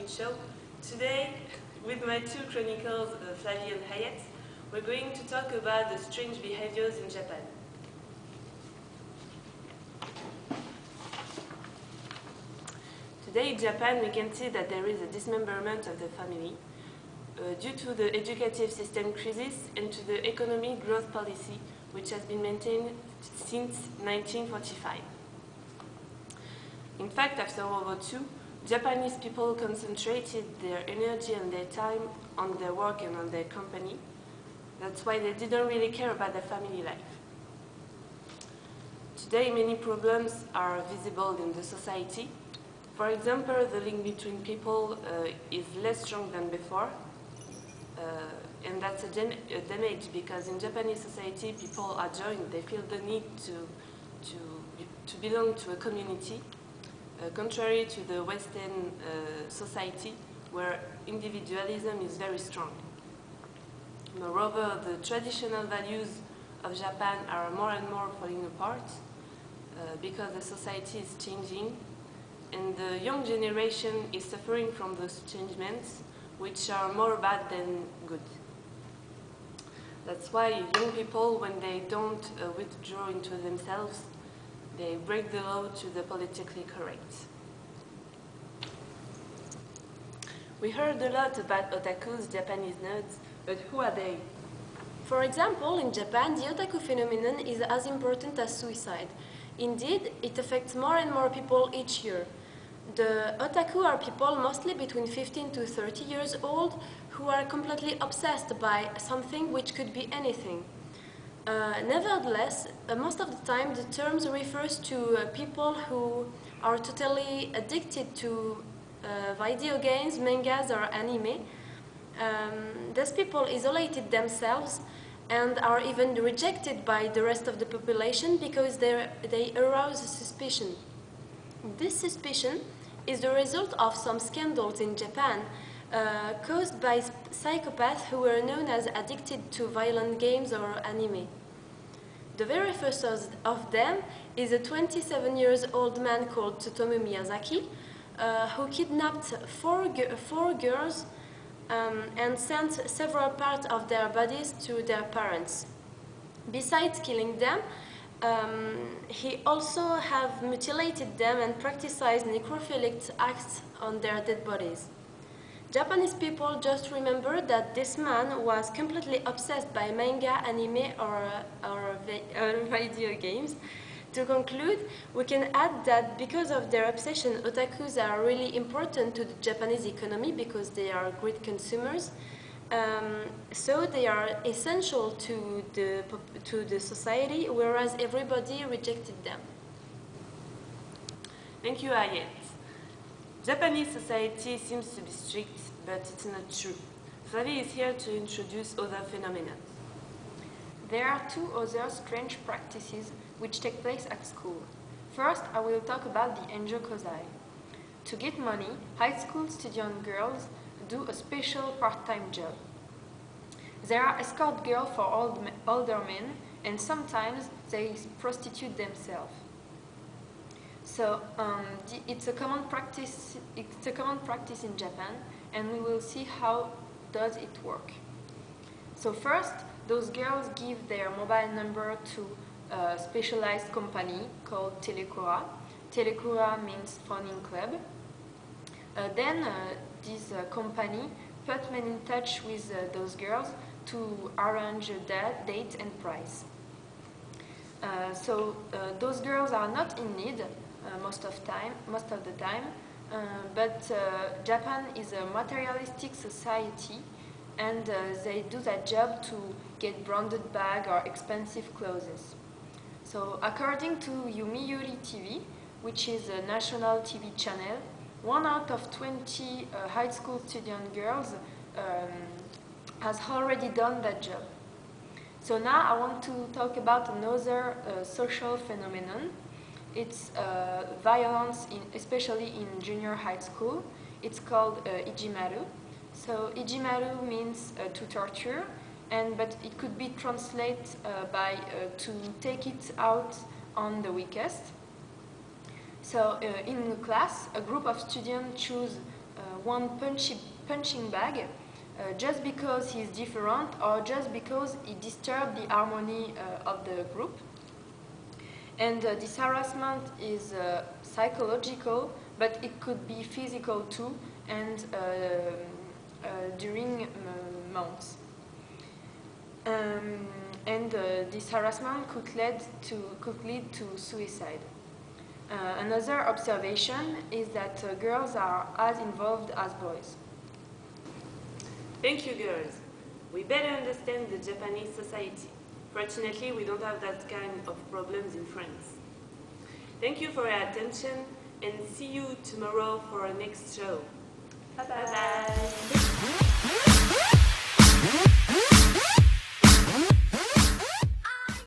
Street Show. Today, with my two chronicles, Flavie and Hayat, we're going to talk about the strange behaviors in Japan. Today in Japan, we can see that there is a dismemberment of the family due to the educative system crisis and to the economic growth policy, which has been maintained since 1945. In fact, after World War II, Japanese people concentrated their energy and their time on their work and on their company. That's why they didn't really care about their family life. Today, many problems are visible in the society. For example, the link between people is less strong than before. And that's a damage because in Japanese society, people are joined. They feel the need to belong to a community. Contrary to the Western society, where individualism is very strong. Moreover, the traditional values of Japan are more and more falling apart because the society is changing, and the young generation is suffering from those changements, which are more bad than good. That's why young people, when they don't withdraw into themselves, they break the law to the politically correct. We heard a lot about otakus, Japanese nerds, but who are they? For example, in Japan, the otaku phenomenon is as important as suicide. Indeed, it affects more and more people each year. The otaku are people mostly between 15 to 30 years old who are completely obsessed by something which could be anything. Nevertheless, most of the time the term refers to people who are totally addicted to video games, mangas or anime. These people isolated themselves and are even rejected by the rest of the population because they arouse suspicion. This suspicion is the result of some scandals in Japan caused by psychopaths who were known as addicted to violent games or anime. The very first of them is a 27-year-old man called Tsutomu Miyazaki, who kidnapped four girls and sent several parts of their bodies to their parents. Besides killing them, he also have mutilated them and practiced necrophilic acts on their dead bodies. Japanese people just remember that this man was completely obsessed by manga, anime, or video games. To conclude, we can add that because of their obsession, otakus are really important to the Japanese economy because they are great consumers. So they are essential to the society, whereas everybody rejected them. Thank you, Hayat. Japanese society seems to be strict, but it's not true. Flavie is here to introduce other phenomena. There are two other strange practices which take place at school. First, I will talk about the Enjo Kozai. To get money, high school student girls do a special part-time job. There are escort girls for older men, and sometimes they prostitute themselves. So it's a common practice. It's a common practice in Japan, and we will see how does it work. So first, those girls give their mobile number to a specialized company called Telekura. Telekura means phoning club. Then this company put men in touch with those girls to arrange a date and price. So those girls are not in need most of the time, but Japan is a materialistic society, and they do that job to get branded bag or expensive clothes. So according to Yomiuri TV, which is a national TV channel, 1 out of 20 high school student girls has already done that job. So now I want to talk about another social phenomenon. It's violence, especially in junior high school. It's called ijimaru. So ijimaru means to torture, but it could be translated by to take it out on the weakest. So in class, a group of students choose one punching bag just because he's different or just because he disturbed the harmony of the group. And this harassment is psychological, but it could be physical too, and during months. And this harassment could lead to suicide. Another observation is that girls are as involved as boys. Thank you, girls. We better understand the Japanese society. Fortunately, we don't have that kind of problems in France. Thank you for your attention and see you tomorrow for our next show. Bye-bye.